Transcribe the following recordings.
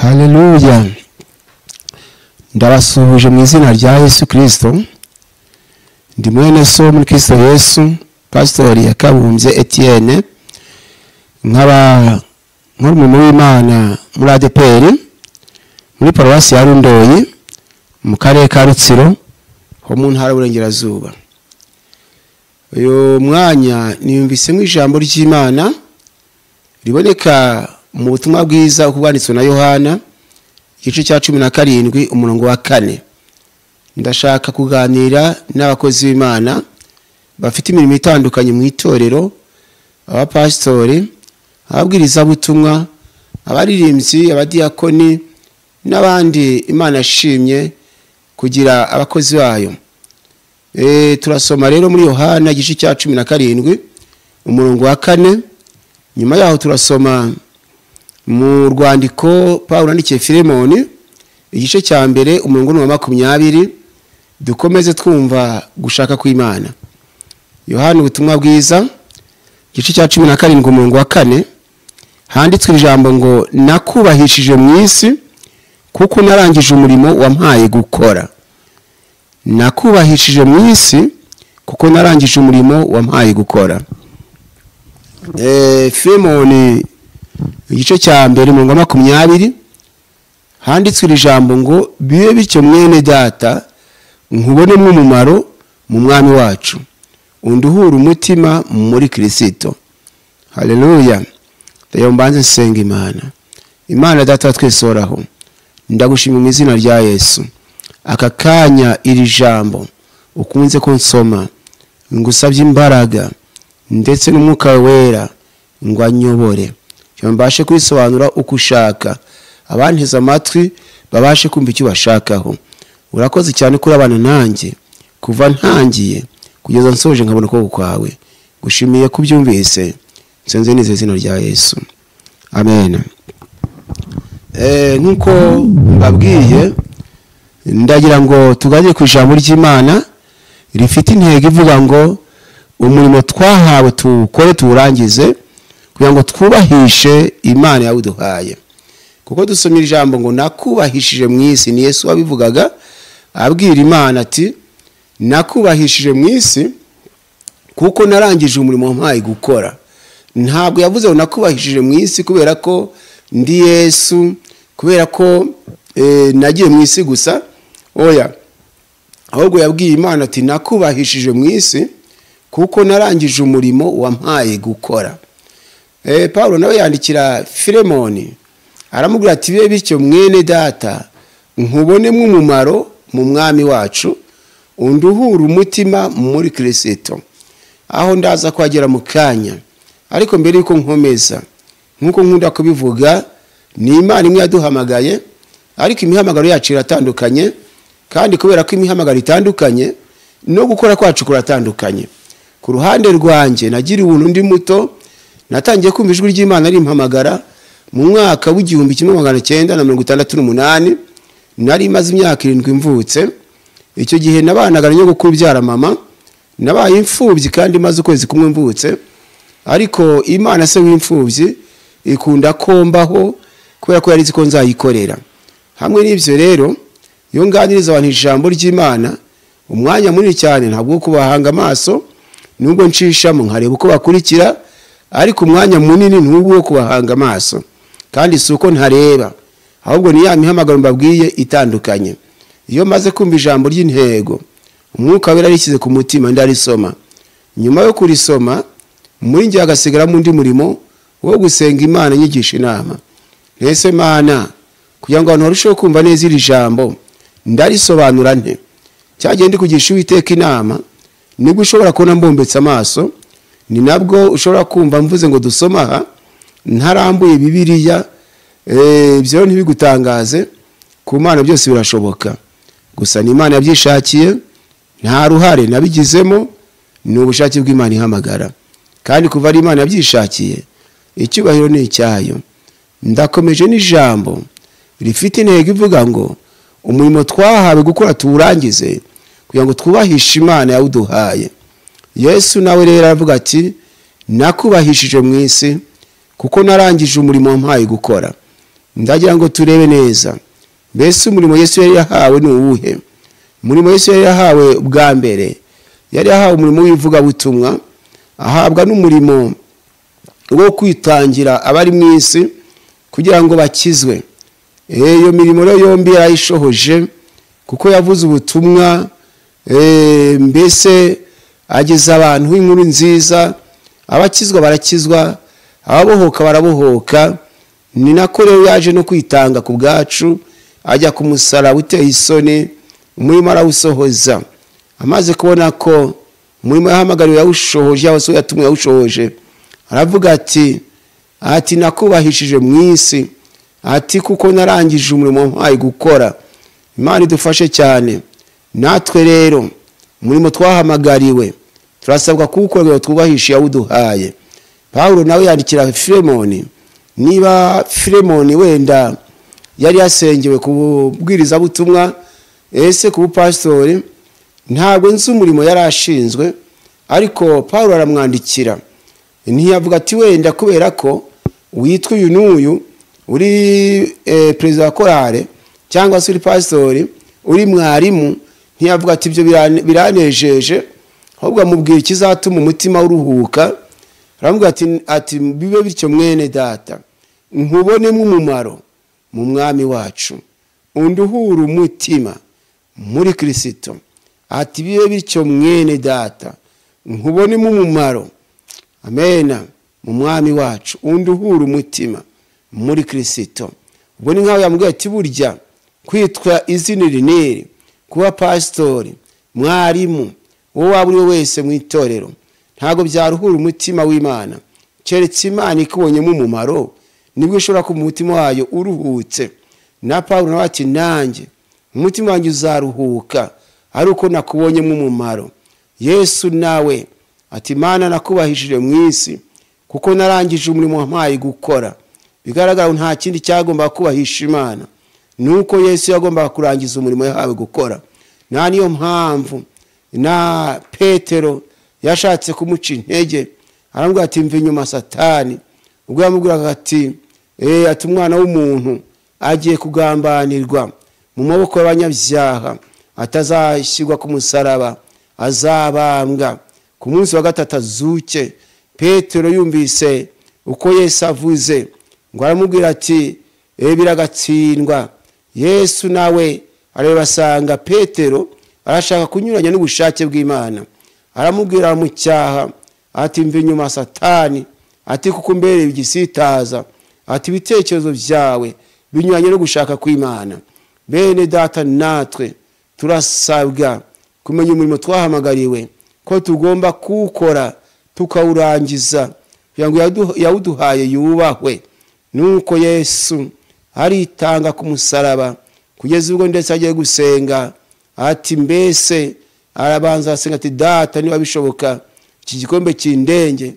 Haleluya. Ndabasuhuje mu izina rya Yesu Kristo. Ndi mwene so muri Kristo Yesu, Pastor Iyakabumbye ETIENNE. Nkaba nk'umuntu w'Imana muri ADPR, muri paruwasi ya Rundoyi, mu karere ka Rutsiro, ho mu ntara y'Uburengerazuba. Uyu mwanya niyumvisemo ijambo ry'Imana riboneka mu butumwa bwiza uko bwanditswe na Yohana igice cya 17 umurongo wa 4. Ndashaka kuganira n'abakozi b'Imana bafite imirimo itandukanye mu itorero, abapastori, ababwiriza butumwa, abaririmbyi, abadiakoni n'abandi Imana ashimye kugira abakozi bayo. Turasoma rero muri Yohana igice cya 17 umurongo wa 4. Nyuma yaho turasoma mu rwandiko Paulo yandikiye Filemoni igice cya mbere umurongo wa 20. Dukomeze twumva gushaka kw'Imana. Yohana ubutumwa bwiza igice cya 17 umurongo wa 4 handitswe ijambo ngo nakubahishije mu isi kuko narangije umurimo wampaye gukora. Nakubahishije mu isi kuko narangije umurimo wampaye gukora. Filemoni igice cya mbere umurongo wa 20 handitswe ijambo ngo bibe bityo mwene data nkubonemo umumaro mu mwami wacu unduhura umutima muri Kristo. Haleluya. Ndayo mbanze nsenga Imana. Imana data twesoraho, ndagushimira mu izina rya Yesu. Aka kanya iri jambo ukunze ko nsoma ngusabye imbaraga ndetse n'umwuka wera ngo anyobore, mbashe kwisobanura uko ushaka, abanteze amatwi babashe kumva icyo bashakaho. Urakoze cyane kuri abana nanjye kuva ntangiye kugeza nsoje nkabona ko kwawe. Gushimiye kubyumvise, nsenze n'ize zino rya Yesu, amen. Nkuko mbabwiye, ndagira ngo tugaje ku ijambo ry'Imana rifite intego ivuga ngo umurimo twahawe tukore turangize kugira ngo twubahishe Imana yawuduhaye. Kuko dusomira ijambo ngo nakubahishije mu isi, ni Yesu wabivugaga abwira Imana ati nakubahishije mu isi kuko narangije umurimo wampaye gukora. Ntabwo yavuze ngo nakubahishije mu isi kubera ko ndi Yesu, kubera ko nagiye mu isi gusa. Oya, ahubwo yabwiye Imana ati nakubahishije mu isi kuko narangije umurimo wampaye gukora. Paulo nawe yandikira Filemoni aramubwira ati bibe bityo mwene data nkubonemo umumaro mu mwami wacu unduhura umutima muri Kristo. Aho ndaza kwagera mu kanya, ariko mbere yuko nkomeza, nkuko nkunda kubivuga, ni Imana imwe yaduhamagaye, ariko imihamagaro yacu iratandukanye, kandi kubera ko imihamagaro itandukanye no gukora kwacu kuratandukanye. Ku ruhande rwanjye nagiriye ubuntu ndi muto, natangiye kumva ijwi ry'Imana rimpamagara mu mwaka w'1968. Nari maze imyaka 7 mvutse. Icyo gihe nabanaga no gukubyara mama, nabaye imfubyi kandi maze ukwezi kumwe mvutse. Ariko Imana se w'imfubyi ikunda kombaho kubera ko yari ziko nzayikorera. Hamwe n'ibyo rero, iyo nganiriza abantu ijambo ry'Imana umwanya munini cyane, ntabwo kubahanga amaso nubwo nshishamo nkareba uko bakurikira, ariko umwanya munini nubwo kubahanga amaso, kandi suko ntareba, ahubwo ni ya mihamagaro mbabwiye itandukanye. Iyo maze kumva ijambo ry'intego, umwuka wera rishyize ku mutima ndarisoma. Nyuma yo kurisoma, muri njye agasigara mu ndi murimo wo gusenga Imana nyigisha inama. Ese Imana, kugira ngo abantu barusheho kumva neza iri jambo ndarisobanura nte? Cyagende kugisha Uwiteka inama, nibwo ushobora kubona mbombetse amaso, ni nabwo ushobora kumva mvuze ngo dusoma aha ntarambuye Bibiliya. Ibyo ntibigutangaze, ku Mana byose birashoboka. Gusa ni Imana yabyishakiye, nta ruhare nabigizemo, ni ubushake bw'Imana ihamagara. Kandi kuva ari Imana yabyishakiye, icyubahiro ni icyayo. Ndakomeje n'ijambo rifite intego ivuga ngo umurimo twahawe gukora tuwurangize kugira ngo twubahishe Imana yawuduhaye. Yesu nawe rero aravuga ati nakubahishije mu isi kuko narangije umurimo wampaye gukora. ndagira ngo turebe neza mbese umurimo Yesu yari yahawe ni uwuhe. Umurimo Yesu yari yahawe bwa mbere yari yahawe umurimo w'ivugabutumwa, ahabwa n'umurimo wo kwitangira abari mu isi kugira ngo bakizwe. Iyo mirimo rero yombi yarayishohoje kuko yavuze ubutumwa, mbese ageza abantu inkuru nziza, abakizwa barakizwa, ababohoka barabohoka. Ni nako rero yaje no kwitanga ku bwacu, ajya ku musaraba uteye isoni, umurimo arawusohoza. Amaze kubona ko umurimo yahamagariwe yawushohoje, yawe yatumwe yawushohoje, aravuga ati nakubahishije mu isi, ati kuko narangije umurimo mpaye gukora. Imana idufashe cyane. Natwe rero umurimo twahamagariwe turasabwa kuwukora ngo twubahishe yawuduhaye. Paulo nawe yandikira Filemoni, niba Filemoni wenda yari yasengewe kubwiriza butumwa, ese ku pastori, ntabwo nzi umurimo yarashinzwe, ariko Paulo aramwandikira ntiyavuga ati wenda kubera ko witwa uyu n'uyu uri perezida wa korale cyangwa se uri pastori uri mwarimu, ntiyavuga ati ibyo biranejeje, ahubwo amubwira ikizatuma umutima uruhuka. Aravuga ati bibe bityo mwene data, nkubonemo umumaro mu mwami wacu, unduhura umutima muri Kristo. Ati bibe bityo mwene data, nkubonemo umumaro, amena, mu mwami wacu, unduhura umutima muri Kristo. Ubwo ni nkaho yamubwiye ati burya kwitwa izina rineri, kuba pastori, mwarimu, wowe waba uri wese mu itorero, ntago byaruhura umutima w'Imana. Keretse Imana ikubonyemo umumaro nibwo ushobora ku mutima wayo uruhutse. Na Paulo nawe ati nanjye umutima wanjye uzaruhuka ari uko nakubonyemo umumaro. Yesu nawe ati Imana nakubahishije mu isi kuko narangije umurimo mpaye gukora. Bigaragara nta kindi cyagomba kubahisha Imana, nuko Yesu yagomba kurangiza umurimo yahawe gukora. Na niyo mpamvu na Petero yashatse kumuca intege, arambwira ati mve nyuma Satani. Ubwo yamubwiraga ati ati umwana w'umuntu agiye kugambanirwa mu maboko y'abanyabyaha, atazashyirwa ku musaraba, azabambwa, ku munsi wa gatatu azuke. Petero yumvise uko Yesu avuze, ngo aramubwira ati biragatsindwa. Yesu nawe areba asanga Petero arashaka kunyuranya n'ubushake bw'Imana, aramubwira mu cyaha ati mve nyuma Satani, ati kuko mbere igisitaza, ati ibitekerezo byawe binyuranye no gushaka kw'Imana. Bene data, natwe turasabwa kumenya umurimo twahamagariwe ko tugomba kuwukora tukawurangiza, kugira ngo yawuduhaye yubahwe. Nuko Yesu aritanga ku musaraba kugeza ubwo ndetse agiye gusenga, ati mbese arabanza asenga ati data niba bishoboka iki gikombe kindenge,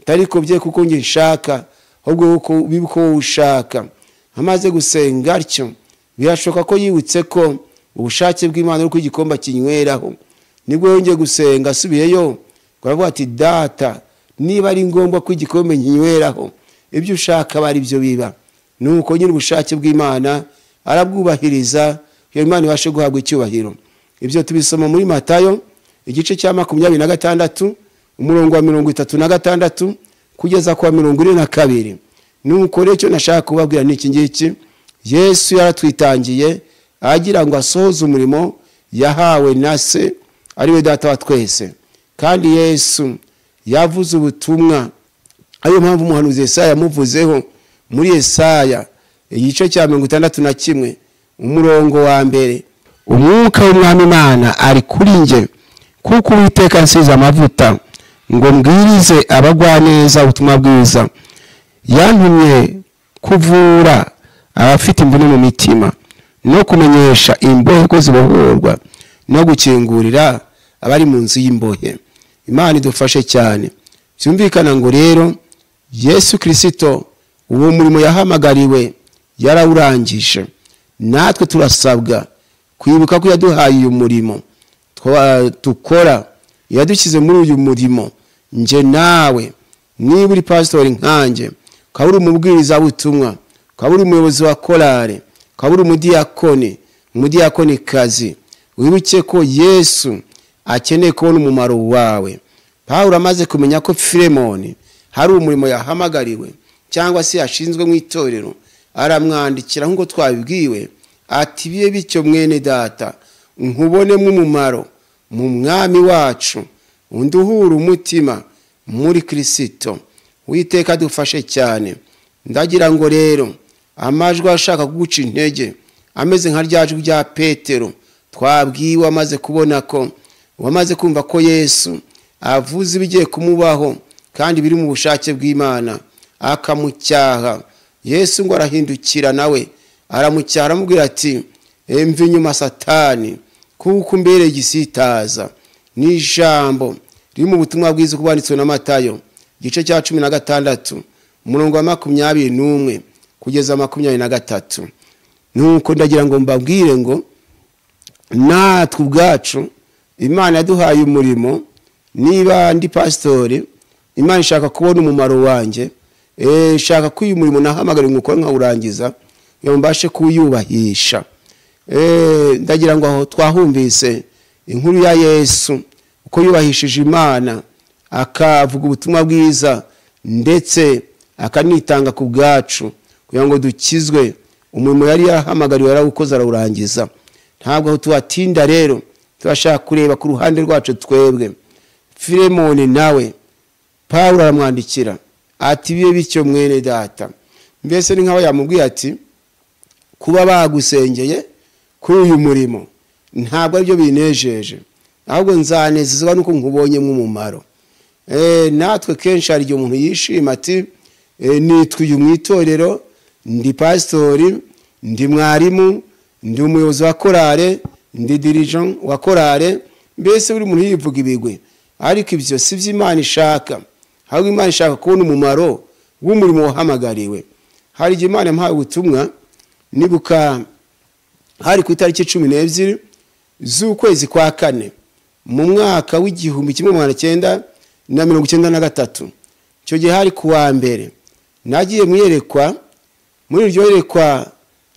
ariko bye kuko nge nshaka ahubwo bibuko ushaka. Amaze gusenga atyo birashoka ko yibutse ko ubushake bw'Imana ari ko igikombe kinyweraho. Nibwo yongeye gusenga asubiyeyo, aravuga ati data niba ari ngombwa ko igikombe kinyweraho, ibyo ushaka bari byo biba. Nuko nyine ubushake bw'Imana arabwubahiriza, iyo Imana ibashe guhabwa icyubahiro. Ibyo tubisoma muri Matayo igice cya 26 umurongo wa 36 kugeza kwa 42. Nuko rero cyo nashaka kubabwira n'iki ngiki, Yesu yaratwitangiye agira ngo asohoze umurimo yahawe na se ari we data wa twese. Kandi Yesu yavuze ubutumwa, ayo mpamvu umuhanuzi Yesaya yamuvuzeho muri Yesaya igice cya 61 umurongo wa 1, umwuka w'Umwami Imana ari kuri nge kuko Uwiteka ansize amavuta ngo mbwirize abagwaneza ubutumwa bwiza, yantumye kuvura abafite imvune mu mitima no kumenyesha imbohe ko zibohorwa no gukingurira abari mu nzu y'imbohe. Imana idufashe cyane. Byumvikana ngo rero Yesu Kristo uwo murimo yahamagariwe yarawurangije. Natwe turasabwa kwibuka ko yaduhaye uyu murimo tukora, yadukize muri uyu murimo. Nje nawe niba uri pastori nkanjye, ukaba uri umubwiriza butumwa, ukaba uri umuyobozi wa korale, ukaba uri umudiyakoni kazi, wibuke ko Yesu akeneye kubona umumaro wawe. Pawulo amaze kumenya ko Filemoni hari umurimo yahamagariwe cyangwa se yashinzwe mu itorero, aramwandikira nk'uko twabibwiwe ati biye bityo mwene data, nkubonemo umumaro mu mwami wacu, unduhura umutima muri Kristo. Uwiteka dufashe cyane. Ndagira ngo rero amajwi ashaka kuguca intege ameze nka ryajwi rya Petero twabwiwe amaze kubona ko wamaze kumva ko Yesu avuze ibigiye kumubaho kandi biri mu bushake bw'Imana, akamucyaha. Yesu ngo arahindukira nawe aramucyaha, aramubwira ati emva inyuma Satani, kuko umbereye igisitaza. Ni ijambo riri mu butumwa bwiza kubanditswe na Matayo igice cya 16 umurongo wa 21 kugeza 23. Nuko ndagira ngo mbabwire ngo natwe ubwacu Imana yaduhaye umurimo. Niba ndi pastori, Imana ishaka kubona umumaro wanjye, ishaka ko uyu murimo nahamagara nk'uko nkawurangiza mbashe kuyubahisha. Ndagira ngo aho twahumvise inkuru ya Yesu uko yubahishije Imana, akavuga ubutumwa bwiza ndetse akanitanga ku bwacu kugira ngo dukizwe. Umurimo yari yahamagariwe yarawukoze arawurangiza. Ntabwo aho tuwatinda rero, turashaka kureba ku ruhande rwacu twebwe. Filemoni nawe Pawulo aramwandikira ati biye bityo mwene data. Mbese ni nkaho yamubwiye ati kuba bagusengeye kuri uyu murimo ntabwo aribyo binejeje, ahubwo nzanezezwa nuko nkubonye mu mumaro. Natwe kenshi hari igihe umuntu yishima ati nitwe mu itorero, ndi pastori, ndi mwarimu, ndi umuyobozi wa korale, ndi dirigeant wa korale. Mbese buri muntu yivuga ibigwi, ariko ibyo si byo Imana ishaka. Ahubwo Imana ishaka kubona umumaro w'umurimo wahamagariwe. Hari igihe Imana yampaye ubutumwa, nibuka hari ku itariki 12 z'ukwezi kwa 4 mu mwaka w'1993. Icyo gihe hari kuwa mbere nagiye mwiyerekwa. Muri iryo yerekwa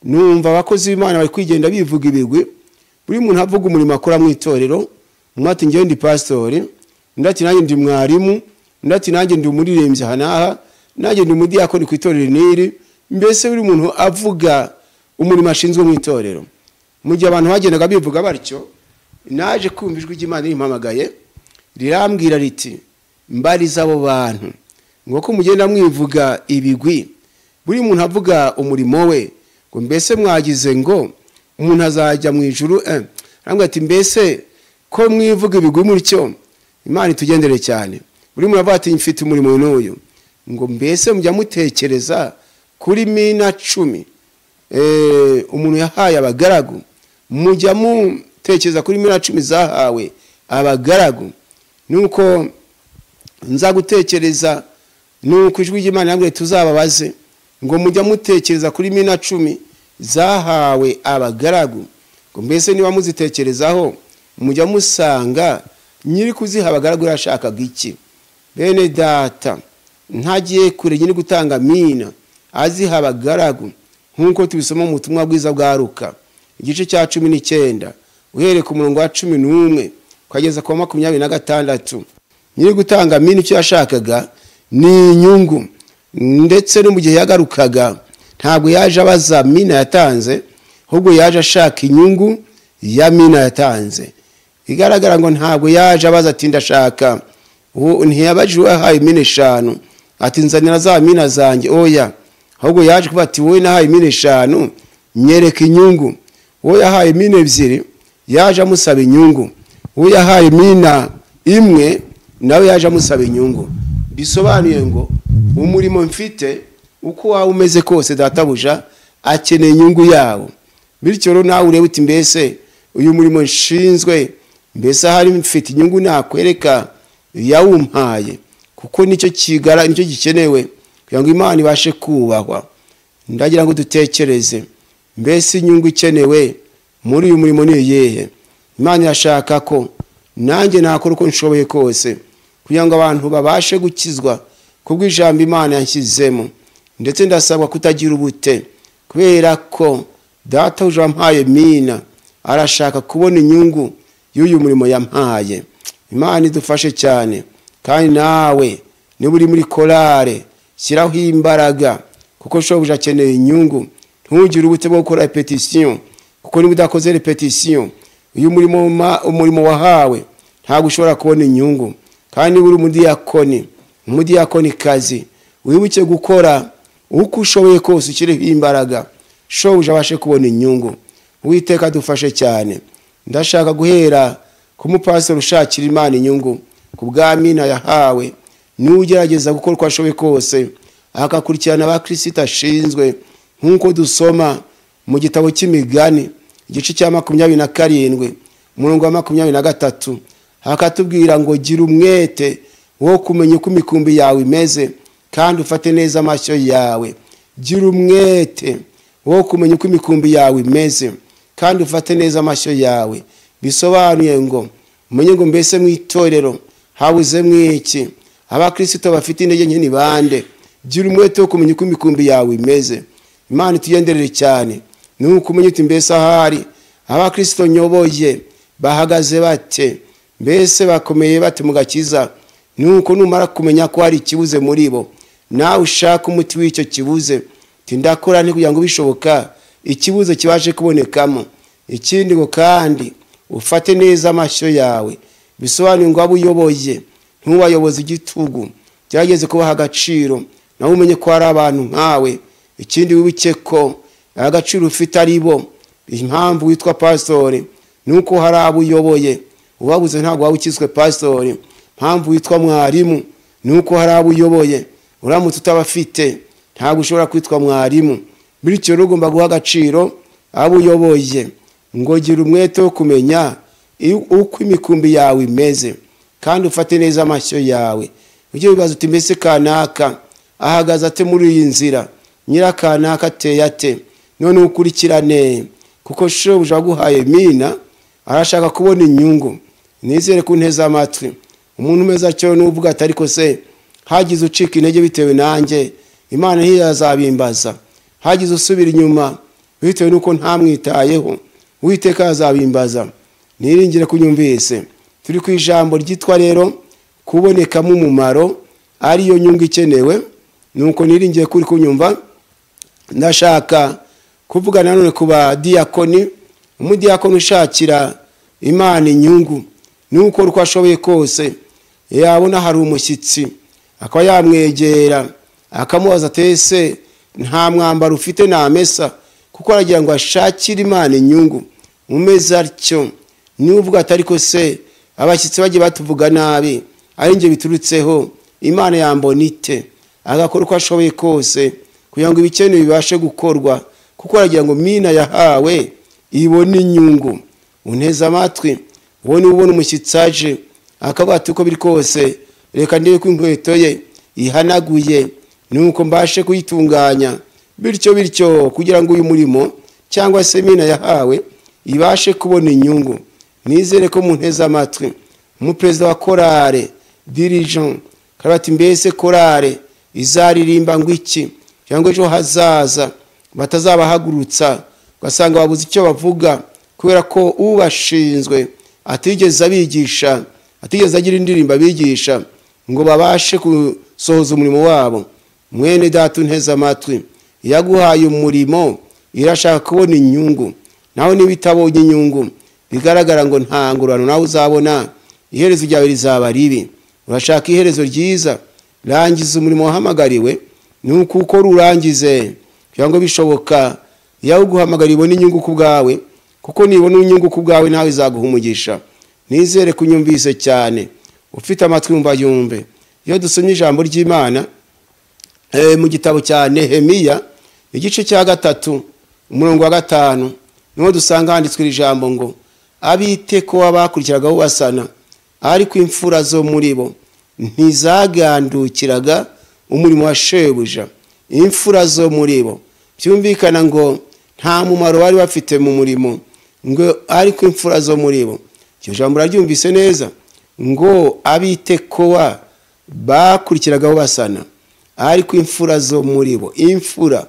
numva abakozi b'Imana bari kwigenda bivuga ibigwi, buri muntu avuga umurimo akora mu itorero. Umwati ngiye ndi pastori, ndati nanjye ndi mwarimu, ndati nanjye ndi umuririmbyi hanaha, nanjye ndi umudiyakoni ku itorero niri. Mbese buri muntu avuga umurimo ashinzwe mu itorero. Mu gihe abantu bagendaga bivuga batyo, naje kumva ijwi ry'Imana rimpamagaye rirambwira riti mbariza abo bantu ngo ko mugenda mwivuga ibigwi, buri muntu avuga umurimo we, ngo mbese mwagize ngo umuntu azajya mu ijuru. Arambwira ati mbese ko mwivuga ibigwi muri cyo, Imana itugendere cyane. Buri muntu avuga ati mfite umurimo n'uyu, ngo mbese mujya mutekereza kuri mina 10 umuntu yahaye abagaragu, mujya mutekereza kuri mina 10 zahawe abagaragu. Nuko nza gutekereza, nuko ijwi ry'Imana yambwiye tuzababaze ngo mujya mutekereza kuri mina 10 zahawe abagaragu, ngo mbese niba muzitekerezaho mujya musanga nyiri kuziha abagaragu yashakaga iki. Bene data, ntagiye kure nyine gutanga mina aziha abagaragu nkuko tubisoma mu butumwa bwiza bwa Luka igice cya 19 uhereye ku murongo wa 11 kugeza ku 26. Nyiri gutanga mina icyo yashakaga ni inyungu, ndetse no mu gihe yagarukaga ntabwo yaje abaza mina yatanze, ahubwo yaje ashaka inyungu ya mina yatanze. Igaragara ngo ntabwo yaje abaza ati ndashaka, ntiyabaje wahaye mina 5 ati nzanira za mina zanjye. Oya, ahubwo yaje kuba ati wowe nahaye mina 5 nyereka inyungu. Wowe yahaye mina 2 yaje amusaba inyungu, wowe yahaye mina 1 nawe yaje amusaba inyungu. Bisobanuye ngo umurimo mfite uko wawe umeze kose databuja akeneye inyungu yawo. Bityo rero nawe urebe uti mbese uyu murimo nshinzwe, mbese hari mfite inyungu nakwereka yawumpaye, kuko nicyo gikenewe kugira ngo Imana ibashe kubahwa. Ndagira ngo dutekereze, mbese inyungu ikenewe muri uyu murimo ni iyihe? Imana irashaka ko nanjye nakora uko nshoboye kose kugira ngo abantu babashe gukizwa kubw'ijambo Imana yanshyizemo. ndetse ndasabwa kutagira ubute, kubera ko data uje wampaye mina arashaka kubona inyungu y'uyu murimo yampaye. Imana idufashe cyane, kandi nawe niba uri muri korale shyiraho imbaraga, kuko shobuja akeneye inyungu. Ntugire ubute bwo gukora repetition, kuko niba udakoze repetition uyu umurimo wahawe ntabwo ushobora kubona inyungu. Kandi niba uri umudiyakoni kazi, wibuke gukora uko ushoboye kose, ushyireho imbaraga, shobuja abashe kubona inyungu. Uwiteka dufashe cyane. Ndashaka guhera ku mupasiteri ushakira Imana inyungu ku bw'amina yahawe, n'ugerageza gukora uko ashoboye kose akakurikirana abakristo ashinzwe, nk'uko dusoma mu gitabo cy'Imigani igice cya 27 umurongo wa 23, hakatubwira ngo gira umwete wo kumenya uko imikumbi yawe imeze kandi ufate neza amashyo yawe. Gira umwete wo kumenya uko imikumbi yawe imeze kandi ufate neza amashyo yawe. Bisobanuye ngo umenye ngo mbese mu itorero habuze mwiki, abakristo bafite intege nke ni bande. Gira umwete wo kumenya uko imikumbi yawe imeze. Imana ituyenderere cyane. Nuko umenye uti mbese ahari abakristo nyoboye bahagaze bate, mbese bakomeye bate mu gakiza. Nuko numara kumenya ko hari ikibuze muri bo, nawe ushaka umuti w'icyo kibuze, tindakora ni kugira ngo bishoboka ikibuze kibashe kubonekamo. Ikindi ngo kandi ufate neza amashyo yawe. Bisobanuye ngo abuyoboye ntubayoboze igitugu, cyageze kubaha agaciro, nawe umenye ko hari abantu nkawe. Ikindi wibuke ko agaciro ufite ari bo. Impamvu witwa pastori nuko hari abuyoboye, ubabuze ntabwo wabukizwe pastori. Impamvu witwa mwarimu nuko hari abuyoboye, uramutse utabafite ntabwo ushobora kwitwa mwarimu. Bityo rero ugomba guha agaciro abuyoboye. Ngo gira umwete wo kumenya uko imikumbi yawe imeze kandi ufate neza amashyo yawe. Ujye wibaza uti mbese kanaka ahagaze ate muri iyi nzira, nyirakanaka ateye ate, none ukurikirane, kuko shobuja waguhaye mina arashaka kubona inyungu. Nizere ko nteza amatwi. Umuntu umeze atyo n'uvuga ati ariko se hagize ucika intege bitewe nanjye, Imana ntiyazabimbaza. Hagize usubira inyuma bitewe nuko ntamwitayeho, Uwiteka azabimbaza. Niringire kunyumvise. Turi ku ijambo ryitwa rero kubonekamo umumaro ariyo nyungu ikenewe. Nuko niringiye kuri kunyumva. Ndashaka kuvuga nanone kuba diakoni. Umudiyakoni ushakira Imana inyungu, nuko uko ashoboye kose yabona hari umushyitsi akaba yamwegera akamubaza atese nta mwambaro ufite namesa, kuko aragira ngo ashakire Imana inyungu. Umeze atyo nuvuga ati ariko se abashyitsi bagiye batuvuga nabi, ari nje biturutseho, Imana yambona ite? Agakora uko ashoboye kose kugira ngo ibikenewe bibashe gukorwa, kuko aragira ngo mina yahawe ibone inyungu. Unteza amatwi ubona umushyitsi aje akavuga ati uko biri kose reka ndebe ko inkweto ye ihanaguye, nuko mbashe kuyitunganya, bityo kugira ngo uyu murimo cyangwa se mina yahawe ibashe kubona inyungu. Nizere ko munteza amatwi. Umuperezida wa korale dirigeant karati mbese korale izaririmba ngo iki, cyangwa ejo hazaza batazabahagurutsa ugasanga babuze icyo bavuga, kubera ko ubashinzwe atigeze abigisha, atigeze agira indirimbo abigisha ngo babashe gusohoza umurimo wabo. Mwene data unteza amatwi, yaguhaye umurimo irashaka kubona inyungu. Nawe niba itabonye inyungu bigaragara ngo nta ngororano nawe uzabona, iherezo ryawe rizaba ribi. Urashaka iherezo ryiza, rangiza umurimo wahamagariwe, nuko uko rurangize kugira ngo bishoboka yawe guhamagariwe n'inyungu ku bwawe, kuko nibona inyungu ku bwawe nawe izaguha umugisha. Nizere kunyumvise cyane. Ufite amatwi umva yumve. Iyo dusomye ijambo ry'Imana mu gitabo cya Nehemiya igice cya 3 umurongo wa 5, niho dusanga handitswe ijambo ngo abiteko abakurikiraga basana, ariko imfura zo muri bo ntizagandukiraga umurimo wa shebuja. Imfura zo muri bo byumvikana ngo nta mumaro bari bafite mu murimo, ngo ariko imfura zo muri bo. Icyo jambo raryumvise neza ngo abiteko bakurikiraga basana, ariko imfura zo muri bo. Imfura,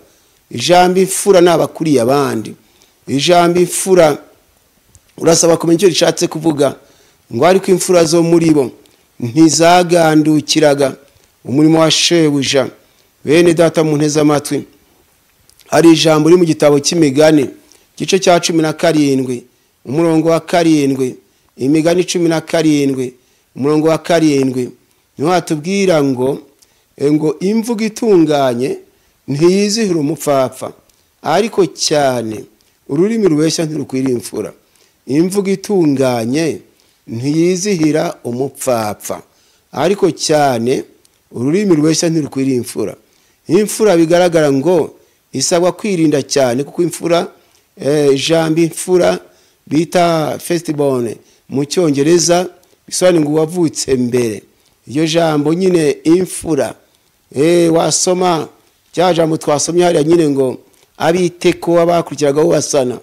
ijambo imfura n'abakuriye abandi. Ijambo imfura urasaba kumenya icyo rishatse kuvuga, ngo ariko imfura zo muri bo ntizagandukiraga umurimo wa shebuja. Bene data mu nteze amatwi, hari ijambo riri mu gitabo cy'Imigani gice cya 17 umurongo wa 7, Imigani 17 umurongo wa 7, niho hatubwira ngo imvugo itunganye ntiyizihira umupfapfa, ariko cyane ururimi rubeshya ntirukwiriye imfura. Imvugo itunganye ntiyizihira umupfapfa, ariko cyane ururimi rubeshya ntirukwiriye imfura. Imfura bigaragara ngo isabwa kwirinda cyane, kuko imfura ijambo imfura bita firstborn mu Cyongereza bisobanura ngo wavutse mbere. Iryo jambo nyine imfura wasoma cya jambo twasomye hariya nyine ngo abiteko abakurikiraga basana,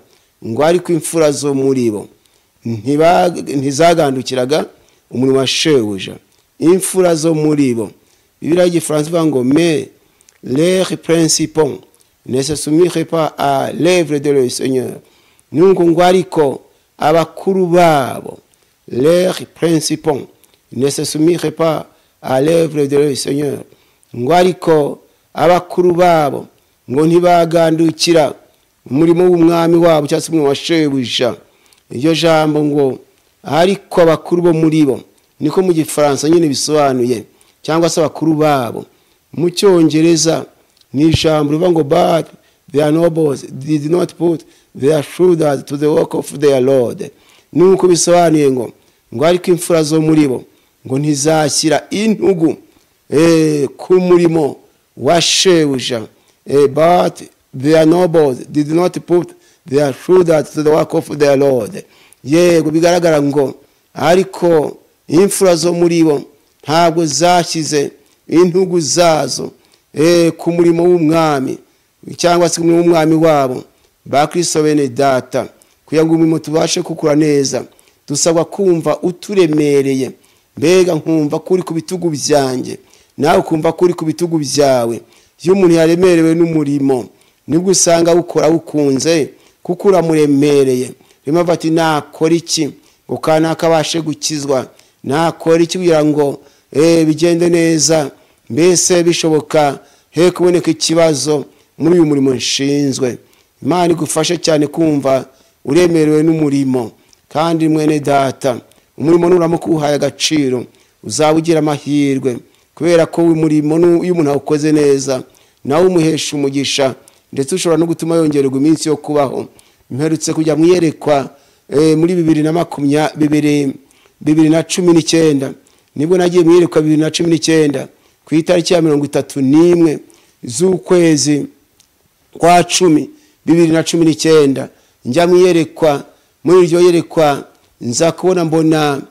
ngo ariko imfura zo muri bo ntizagandukiraga umurimo wa shebuja. Imfura zo muri bo, Bibiliya y'Igifaransa ivuga ngo mais leurs principaux ne se soumirent pas à l'œuvre de leur Seigneur. Ngo ariko abakuru babo, leurs principaux ne se soumirent pas à l'œuvre de leur Seigneur. Ngo ariko abakuru babo ngo ntibagandukira umurimo w'umwami wabo cyangwa se umurimo wa shebuja. Iryo jambo ngo ariko abakuru bo muri bo, niko mu Gifaransa nyine bisobanuye, cyangwa se abakuru babo. Mu Cyongereza ni ijambo rivuga ngo but their nobles did not put their shoulders to the work of their Lord. Nuko bisobanuye ngo ariko imfura zo muri bo ngo ntizashyira intugu ku murimo wa shebuja. But their nobles did not put their shoulders to the work of their Lord. Yego bigaragara ngo ariko imfura zo muri bo ntabwo zashyize intugu zazo ku murimo w'umwami, cyangwa se umurimo w'umwami wabo. Ba Kristo bene data, kugira ngo umurimo tubashe gukura neza, dusabwa kumva uturemereye. Mbega nkumva kuri ku bitugu byanjye, nawe kumva kuri ku bitugu byawe. Iyo umuntu yaremerewe n'umurimo, nibwo usanga ukora ukunze, kuko uramuremereye. Rimwe bati nakora iki ngo kanaka abashe gukizwa, nakora iki kugira ngo bigende neza, mbese bishoboka he kuboneka ikibazo muri uyu murimo nshinzwe. Imana igufashe cyane kumva uremerewe n'umurimo. Kandi mwene data, umurimo nuramuka uhaye agaciro, uzaba ugira amahirwe, kubera ko umurimo iyo umuntu awukoze neza nawe umuhesha umugisha, ndetse ushobora no gutuma yongererwa iminsi yo kubaho. Mperutse kujya mwiyerekwa muri 2019, nibwo nagiye mwiyerekwa 2019 ku itariki ya 31 z'ukwezi kwa 10 2019. Njya mwiyerekwa, muri iryo yerekwa nza kubona mbona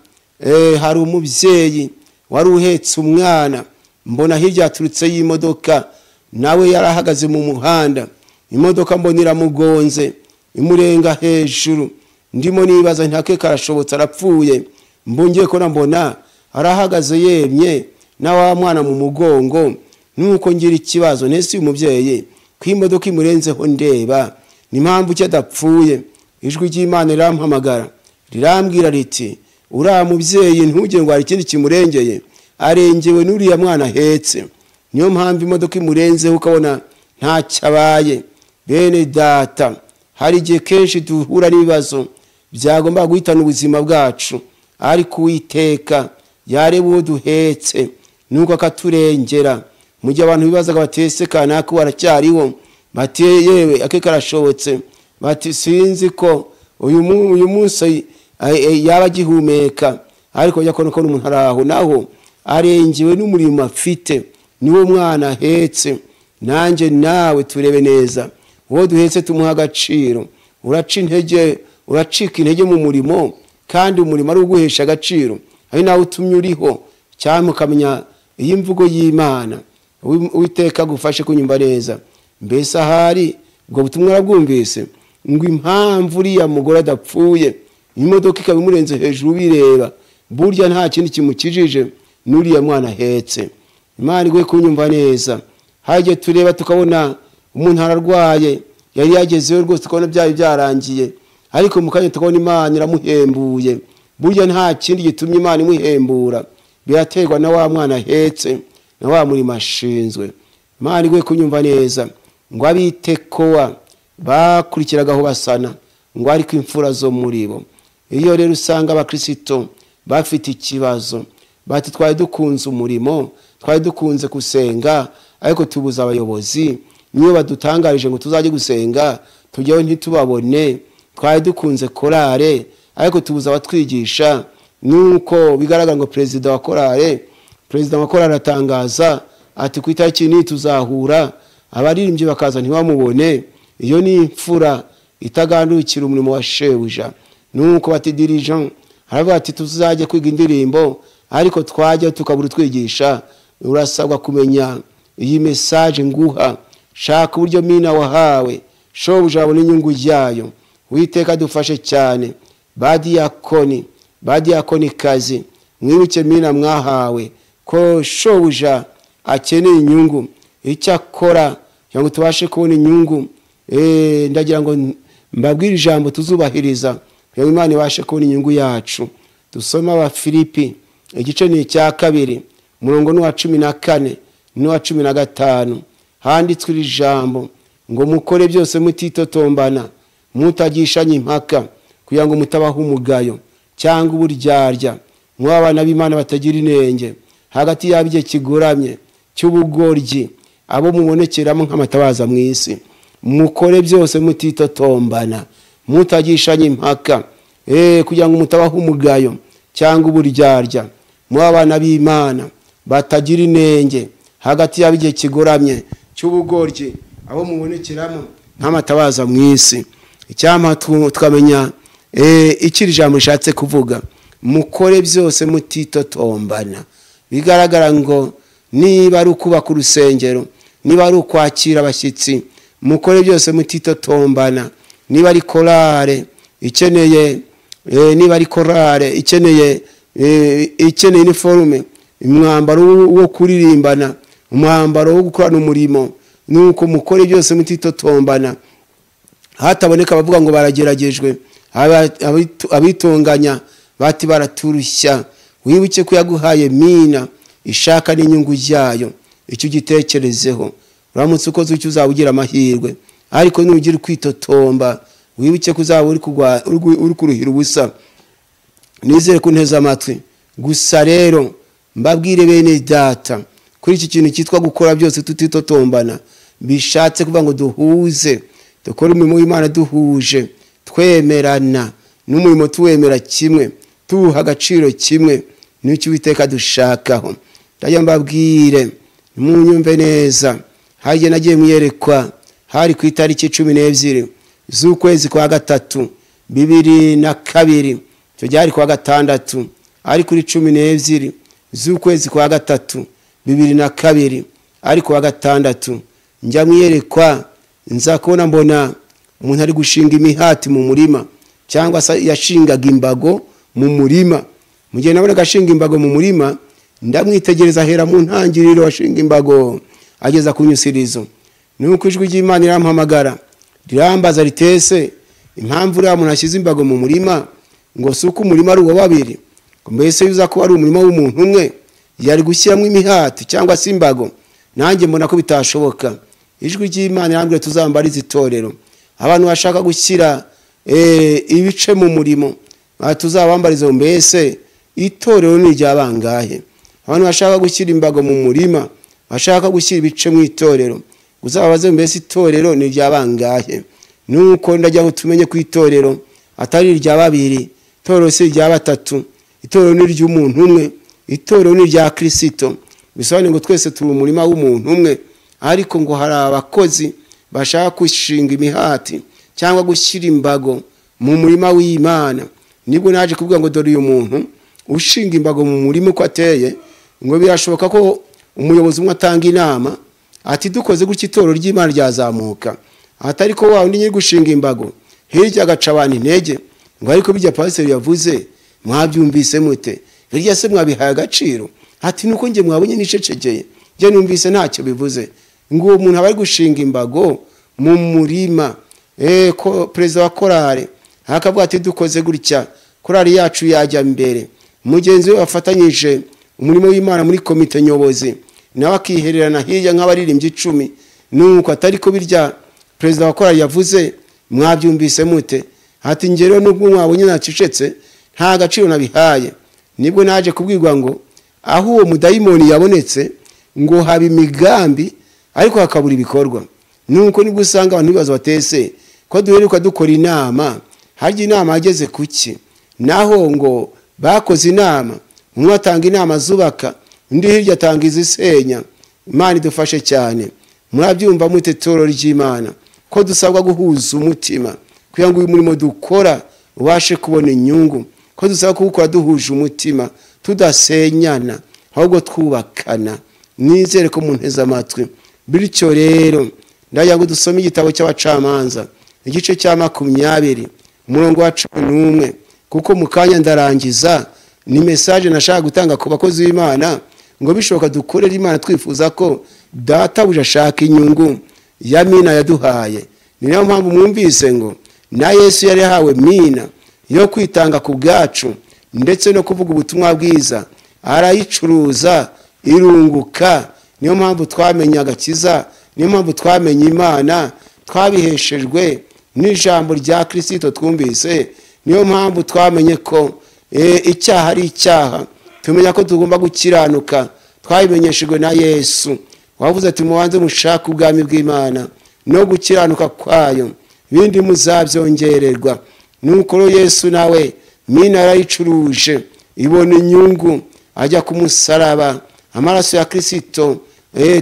hari umubyeyi wari uhetse umwana. Mbona hirya yaturutse y'imodoka, nawe yarahagaze mu muhanda. Imodoka mbona iramugonze imurenga hejuru. Ndimo nibaza ntake karashobotse arapfuye. Mbongiye ko mbona arahagaze yemye na wa mwana mu mugongo. Nuko ngira ikibazo, nese uyu mubyeyi ko imodoka imurenzeho ndeba ni mpamvu cyo adapfuye. Ijwi ry'Imana rirampamagara rirambwira riti uriya mubyeyi ntugire ngo hari ikindi kimurengeye, arengewe n'uriya mwana ahetse. Niyo mpamvu imodoka imurenzeho ukabona nta cyabaye. Bene data, hari igihe kenshi duhura n'ibibazo byagomba guhitana ubuzima bwacu, ariko Uwiteka yareba uwo duhetse nuko akaturengera. Mu gihe abantu bibazaga batese kanaka waracyariho, bati yewe ake karashobotse, bati sinzi ko uyu munsi yaba agihumeka, ariko yakona ko umuntu araho naho arengewe n'umurimo afite, niwo mwana ahetse. Nanjye nawe turebe neza, uwo duhetse tumuha agaciro. Uracika intege mu murimo, kandi umurimo ari uguhesha agaciro, ari nawe utumye uriho. Cyane ukamenya iyi mvugo y'Imana. Uwiteka gufashe kunyumva neza. Mbese ahari ubwo butumwa arabwumvise, ngo impamvu uriya mugore adapfuye, imodoka ikaba imurenze hejuru bireba, burya nta kindi kimukijije n'uriya mwana ahetse. Imana igwe kunyumva neza. Haje tureba tukabona umuntu ararwaye yari yagezeyo rwose tukabona byarangiye, ariko mukanya tukabona Imana iramuhembuye. Burya nta kindi gitumye Imana imuhembura, biraterwa na wa mwana ahetse na wa muri mashinzwe. Imana igwe kunyumva neza. Ngo abitekowa bakurikiragaho basana, ngo ariko imfura zo muri bo. Iyo rero usanga abakristo bafite ikibazo, bati twari dukunze umurimo, twari dukunze gusenga, ariko tubuza abayobozi niyo badutangarije ngo tuzaje gusenga tujyeho ntitubabone. Twari dukunze korale, ariko tubuza abatwigisha. Nuko bigaragara ngo perezida wa korale atangaza ati ku itariki ni tuzahura, abaririmbyi bakaza ntibamubone. Iyo ni imfura itagandukira umurimo wa shebuja. Nuko bati dirigeant aravuga ati tuzaje kwiga indirimbo, ariko twajya tukabura twigisha. Urasabwa kumenya iyi message nguha, shaka uburyo mina wahawe shobuja abone inyungu yayo. Witeka dufashe cyane badiyakoni kazi, mwibuke mina mwahawe ko shobuja akeneye inyungu. Icyo akora ngo tubashe kubona inyungu, ndagira ngo mbabwire ijambo tuzubahiriza kugira ngo Imana ibashe kubona inyungu yacu. Dusoma Abafilipi igice ni cya 2 umurongo ni wa 14 n'uwa 15. Handitswe ijambo ngo mukore byose mutitotombana, mutagishanye impaka, kugira ngo mutabaho umugayo cyangwa uburyarya, mwabana b'Imana batagira inenge, hagati y'abigiye kigoramye cy'ubugoryi, abo mubonekeramo nk'amatabaza mu isi. Mukore byose mutitotombana, mutagishanye impaka, kugira ngo mutabaho umugayo cyangwa uburyarya, mwabana b'Imana batagira inenge, hagati y'abigiye kigoramye cy'ubugoryi, abo mubonekeramo nk'amatabaza mu isi. Icyama tukamenya ikiri jambo rishatse kuvuga, mukore byose mutitotombana. Bigaragara ngo niba ari ukubaka urusengero, niba ari ukwakira abashyitsi, mukore byose mutitotombana. Niba ari korale ikeneye ikeneye uniforme, umwambaro wo kuririmbana, umwambaro wo gukorana umurimo, nuko mukore byose mutitotombana. Hataboneka abavuga ngo barageragejwe, abitunganya bati baraturushya. Wibuke ko yaguhaye mina ishaka n'inyungu yayo, icyo gitekerezeho. Uramutse ukoze icyo uzabugira amahirwe, ariko nugira kwitotomba wibuke ko uzaba uri kuruhira ubusa. Nizere ko nteza amatwi. Gusa rero mbabwire bene data, kuri iki kintu cyitwa gukora byose tutitotombana, bishatse kuvuga ngo duhuze, dukora umurimo w'Imana duhuje, twemerana n'umurimo tuwemera kimwe, tuha agaciro kimwe n'icyo Uwiteka dushakaho. Ndajya mbabwire munyumve neza. Haje nagiye mwiyerekwa hari ku itariki 12 z'ukwezi kwa 3 2002, cyo byari kwa 6, ari kuri 12 z'ukwezi kwa 3 2002, ari kwa 6 njya mwiyerekwa. Nza kubona mbona umuntu ari gushinga imihati mu murima, cyangwa yashingaga imbago mu murima. Mugihe nabona gashinga imbago mu murima, ndamwitegereza hera mu ntangiriro washinga imbago ageza ku nyusirizo. Nuko ijwi ry'Imana irampamagara rirambaza ritese, impamvu uriya muntu ashyize imbago mu murima, ngo suko umurima ari uwa babiri, ngo mbese yuza ko ari umurima w'umuntu umwe yari gushyiramo imihati cyangwa se imbago. Nanjye mbona ko bitashoboka. Ijwi ry'Imana irambwira tuzambariza itorero, abantu bashaka gushyira ibice mu murimo, tuzabambariza. Mbese itorero ni ryabangahe? Abantu bashaka gushyira imbago mu murima, bashaka gushyira ibice mu itorero, uzababaze mbese itorero ni ryabangahe? Nuko ndajya ngo tumenye ku itorero atari rya babiri, itorero si rya batatu, itorero ni ry'umuntu umwe, itorero ni rya Kristo. Bisobanuye ngo twese turi umurima w'umuntu umwe, ariko ngo hari abakozi bashaka gushinga imihati cyangwa gushyira imbago mu murima w'Imana. Nibwo naje kuvuga ngo dore uyu muntu ushinga imbago mu murima uko ateye, ngo birashoboka ko umuyobozi umwe atanga inama ati dukoze gutya itorero ry'Imana ryazamuka. Atari ko wa undi nyiri gushinga imbago hirya agaca abantu intege, ngo ariko bijya pastor yavuze mwabyumvise mute? Hirya se mwabihaye agaciro? Ati nuko nge mwabonye nicecekeye, je numvise ntacyo bivuze ngo uwo muntu aba ari gushinga imbago mu murima ko perezida wa korale akavuga ati dukoze gutya korale yacu yajya mbere mugenzi we wafatanyije umurimo w'Imana muri komite nyobozi nawe akihererana hirya nk'abaririmbyi 10 nuko atari ko birya perezida wa korale yavuze mwabyumvise mute ati ngero nubwo mwabonye nacicetse nta gaciro nabihaye nibwo naje kubwirwa ngo aho uwo mudayimoni yabonetse ngo haba imigambi ariko hakabura ibikorwa nuko nibwo usanga abantu bibaza batese ko duheruka dukora inama harya inama ageze kuki naho ngo bakoze inama umwe atanga inama zubaka undi hirya atanga izisenya Imana idufashe cyane murabyumva mute toro ry'Imana ko dusabwa guhuza umutima kugira ngo uyu murimo dukora ubashe kubona inyungu ko dusabwa kuwukora duhuje umutima tudasenyana ahubwo twubakana nizere ko munteze amatwi bityo rero ndagira ngo dusome igitabo cy'abacamanza igice cya 20 umurongo wa 11 kuko mukanya ndarangiza ni message nashaka gutanga ku bakozi b'Imana ngo bishoboka dukorera Imana twifuza ko data bujashaka inyungu ya mina yaduhaye ni nayo mpamvu mwumvise ngo na Yesu yari hawe mina yo kwitanga ku bwacu ndetse no kuvuga ubutumwa bwiza arayicuruza irunguka niyo mpamvu twamenye agakiza niyo mpamvu twamenye Imana twabiheshejwe n'ijambo rya Kristo twumvise niyo mpamvu twamenye ko icyaha ari icyaha tumenya ko tugomba gukiranuka twabimenyeshejwe na Yesu wavuze ati mubanze mushaka ubwami bw'Imana no gukiranuka kwayo bindi muzabyongererwa nuko Yesu nawe mina yarayicuruje ibona inyungu ajya kumusaraba amaraso ya Kristo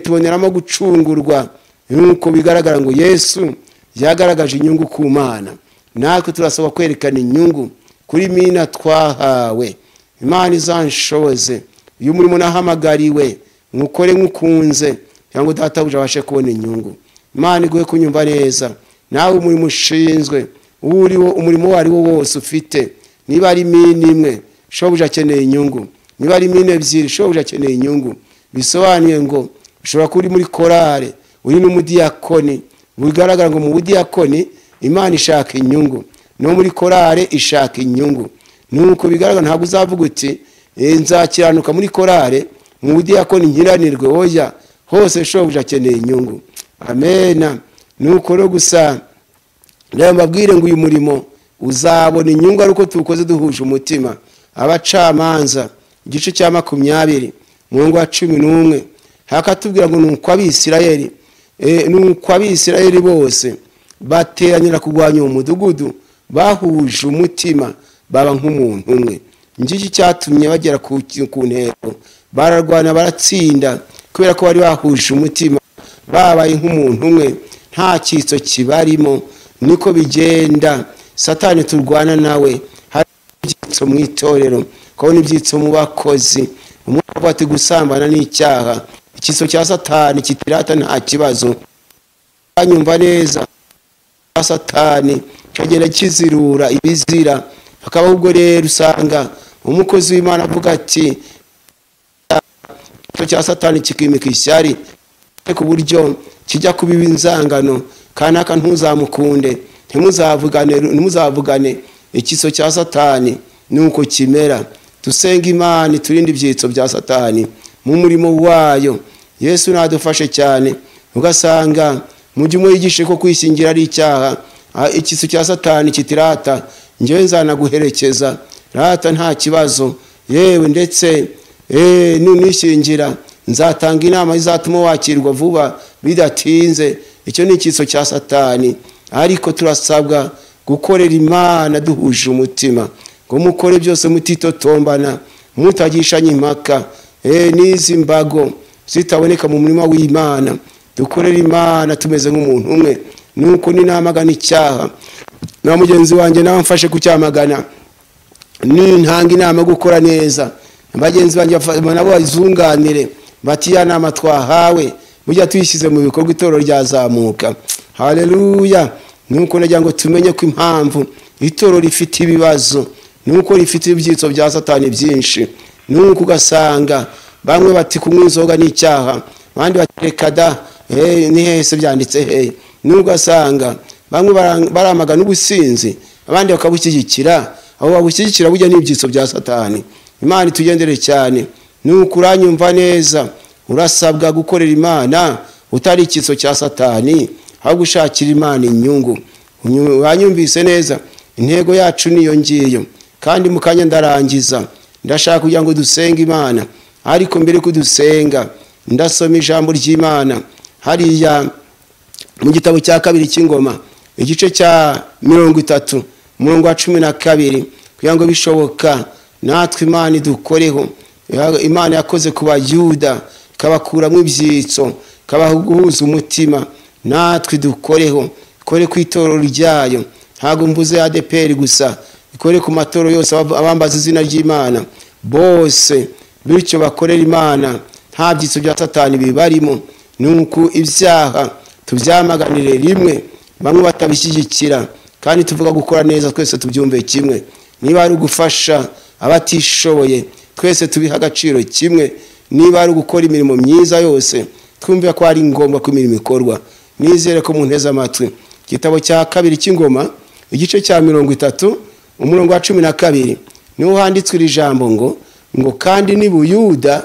tuboneramo gucungurwa nuko bigaragara ngo Yesu yagaragaje inyungu ku Mana natwe turasaba kwerekana inyungu kuri mina twahawe Imana izanshoboze uyu murimo nahamagariwe mukore nkukunze cyangwa data bujabashe kubona inyungu Imana iguhe kunyumva neza nawe umurimo ushinzwe uriwo umurimo wari wo wose ufite niba ari mina imwe shobuja akeneye inyungu niba ari mina ebyiri shobuja akeneye inyungu bisobanuye ngo ushobora kuri muri korale uri n'umudiyakoni bigaragara ngo mu budiyakoni Imana ishaka inyungu no muri korale ishaka inyungu nuko bigaragara ntabwo uzavuga uti nzakiranuka muri korale mu budiyakoni nkiranirwe oya hose shobuja akeneye inyungu amen nuko ro gusa ndababwire ngo uyu murimo uzabona inyungu aruko tukoze duhuje umutima abacamanza igice cya 20 umurongo wa 11 hakatubwira ngo nuko abisirayeli bose bateranira kugwanya umudugudu bahuje umutima baba nk'umuntu umwe ngiki cyatumye bagera ku ntego bararwana baratsinda kubera ko bari bahuje umutima babaye nk'umuntu umwe nta cyitso kibarimo niko bigenda satani turwana nawe hari ibyitso mu itorero ko n'ibyitso mu bakozi umwaka ati gusambana n'icyaha icyitso cya satani kitirata nta kibazo anyumva neza satani kagenda kizirura ibizira akaba ubwo rero usanga umukozi w'Imana avuga ati cyo cya satani kikimika ishyari ku buryo kijya kubiba inzangano kanaka ntuzamukunde ntimuzavugane ikiso cya satani nuko kimera dusenga Imana turinde ibyitso bya satani mu murimo wayo Yesu nadufashe cyane ugasanga mu gihe yigishe ko kwishingira ari icyaha ikiso cya satani kitirata njyewe nzanaguherekeza rata nta kibazo yewe ndetse nunishingira nzatanga inama izatuma wakirwa vuba bidatinze icyo ni ikiso cya satani ariko turasabwa gukorera Imana duhuje umutima ngo mukore byose mutitotombana mutagishanye impaka n'izi mbago zitaboneka mu murima w'Imana dukorera Imana tumeze nk'umuntu umwe nuko ninamagana icyaha na mugenzi wanjye nawe mfashe kucyamagana ntanga inama gukora neza abagenzi banjye nabo bazunganire bati ya nama twahawe burya tuyishyize mu bikorwa itoro ryazamuka haleluya nuko nagira ngo tumenye ko impamvu itoro rifite ibibazo nuko rifite ibyitso bya satani byinshi nuko ugasanga bamwe bati kunywa inzoga n'icyaha abandi batereka da ni hese byanditse he, n'ugasanga bamwe baramagana ubusinzi abandi bakabushyigikira, abo babushyigikira burya n'ibyitso bya Satani. Imana itugendere cyane. Nuko uranyumva neza, urasabwa gukorera Imana utari icyitso cya Satani, aho gushakira Imana inyungu. Wanyumvise neza, intego yacu niyo ngiyo, kandi mukanya ndarangiza. Ndashaka kugira ngo dusenge Imana, ariko mbere ko dusenga ndasoma ijambo ry'Imana hariya mu gitabo cya kabiri cy'Ingoma, igice cya 30 umurongo wa 12, kugira ngo bishoboka natwe Imana idukoreho. Imana yakoze ku Bayuda kabakuramo ibyitso, kabahuza umutima, natwe dukoreho, ikore ku itorero ryayo. Ntago mvuze ADPR gusa, ikore ku matoro yose abambaza izina ry'Imana bose, bityo bakorera Imana nta byitso bya Satani bibarimo. Nuko ibyaha tubyamaganire rimwe, bamwe batabishyigikira, kandi tuvuga gukora neza twese tubyumve kimwe. Niba ari ugufasha abatishoboye twese tubiha agaciro kimwe, niba ari gukora imirimo myiza yose twumve ko ari ngombwa ko imirimo ikorwa. Nizere ko munteze amatwi. Igitabo cya kabiri cy'Ingoma igice cya 30 umurongo wa 12 niho handitswe iri jambo ngo kandi ni Buyuda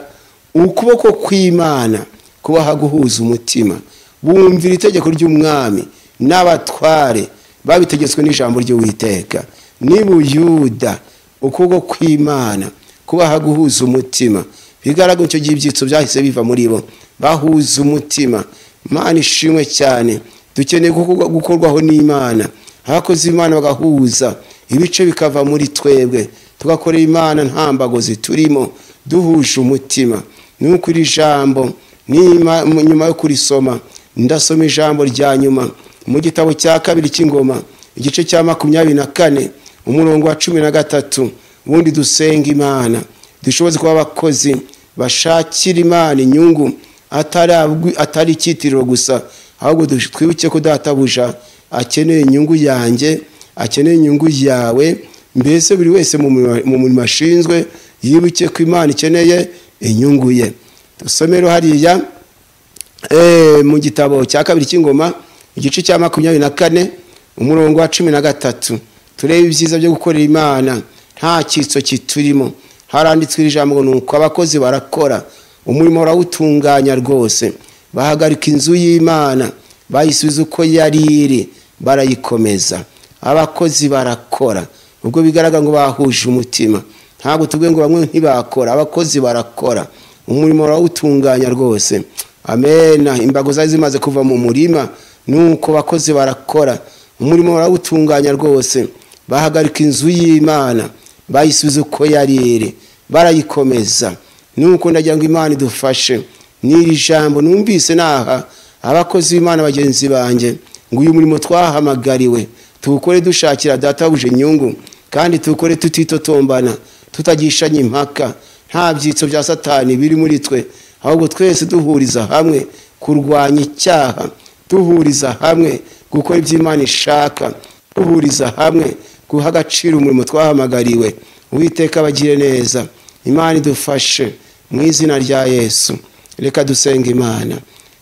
ukuboko kw'Imana kubaha guhuza umutima, bumvira itegeko ry'umwami n'abatware babitegetswe n'ijambo ry'Uwiteka. Ni Buyuda ukuboko kw'Imana kubaha guhuza umutima. Bigaragara icyo gihe ibyitso byahise biva muri bo, bahuza umutima. Imana ishimwe cyane. Dukeneye gukorwaho n'Imana, abakozi b'Imana bagahuza ibice bikava muri twebwe, tugakorera Imana nta mbagozi turimo, duhuje umutima. Nuko iri jambo nyuma yo kurisoma ndasoma ijambo rya nyuma mu gitabo cya kabiri cy'Ingoma igice cya 24 umurongo wa 13. Ubundi dusenga Imana dushoboze kuba abakozi bashakira Imana inyungu, atari ikitiriro gusa, ahubwo twibuke ko databuja akeneye inyungu yanjye, akeneye inyungu yawe. Mbese buri wese mu murimo ashinzwe yibuke ko Imana ikeneye inyungu ye. Dusomero hariya mu gitabo cya kabiri cy'Ingoma igice cya 24 umurongo wa 13. Turebe ibyiza byo gukorera Imana nta cyitso kiturimo. Haranditswe ijambo ngo nuko abakozi barakora, umurimo urawutunganya rwose, bahagarika inzu y'Imana, bayisubiza uko yari iri, barayikomeza. Abakozi barakora, ubwo bigaragara ngo bahuje umutima. Ntabwo tubwe ngo bamwe ntibakora, abakozi barakora, umurimo urawutunganya rwose. Amen. Imbago zari zimaze kuva mu murima, nuko abakozi barakora, umurimo urawutunganya rwose, bahagarika inzu y'Imana, bayisubiza uko yari iri, barayikomeza. Nuko ndagira ngo Imana idufashe. N'iri jambo numvise naha abakozi b'Imana bagenzi banjye, ngo uyu murimo twahamagariwe tuwukore dushakira databuje inyungu, kandi tuwukore tutitotombana, tutagishanya impaka, nta byitso bya Satani biri muri twe, ahubwo twese duhuriza hamwe kurwanya icyaha, duhuriza hamwe gukora iby'Imana ishaka, duhuriza hamwe guha agaciro umurimo twahamagariwe. Uwiteka bagire neza. Imana idufashe mu izina rya Yesu. Reka dusenga Imana.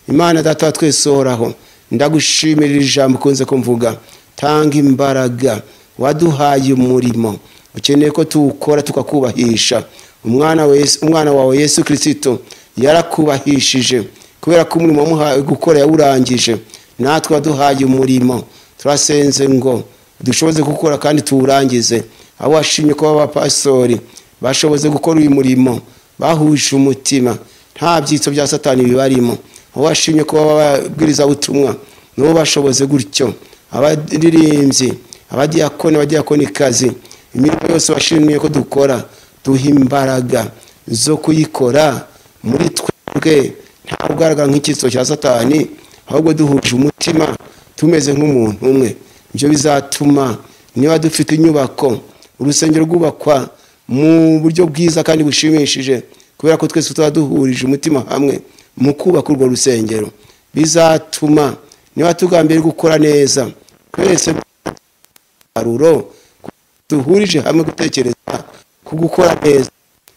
Imana data twese uhoraho, ndagushimira ijambo kunze kumvuga. Tanga imbaraga, waduhaye umurimo, ukeneye ko tuwukora tukakubahisha. Umwana wawe Yesu Kristo yarakubahishije, kubera ko umurimo wamuhaye gukora yawurangije. Natwe waduhaye umurimo, turasenze ngo dushoboze gukora kandi tuwurangize. Abo washimye ko abapastori bashoboze gukora uyu murimo, bahuje umutima, nta byitso bya Satani bibarimo. Abo washimye ko ababwiriza ubutumwa no bashoboze gutyo, abaririmbyi, abadiyakonikazi, imirimo yose washimye ko dukora, duha imbaraga zo kuyikora muri twebwe, nta kugaragara nk'icyitso cya Satani, ahubwo duhuje umutima, tumeze nk'umuntu umwe. Ibyo bizatuma niba dufite inyubako, urusengero rwubakwa mu buryo bwiza kandi bushimishije, kubera ko twese tuba duhurije umutima hamwe mu kubaka urwo rusengero. Bizatuma niba tugambiriye gukora neza, twese duhurije hamwe gutekereza ku gukora neza.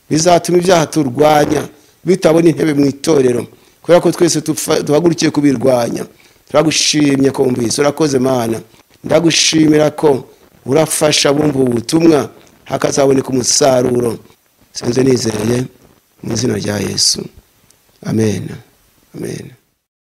Bizatuma ibyaha turwanya bitabona intebe mu itorero, kubera ko twese duhagurukiye kubirwanya. Turagushimye ko umvise, urakoze Mana. Ndagushimira ko urafasha bumva ubutumwa hakazaboneka umusaruro. Senze nizeye mu izina rya Yesu. Amen. Amen.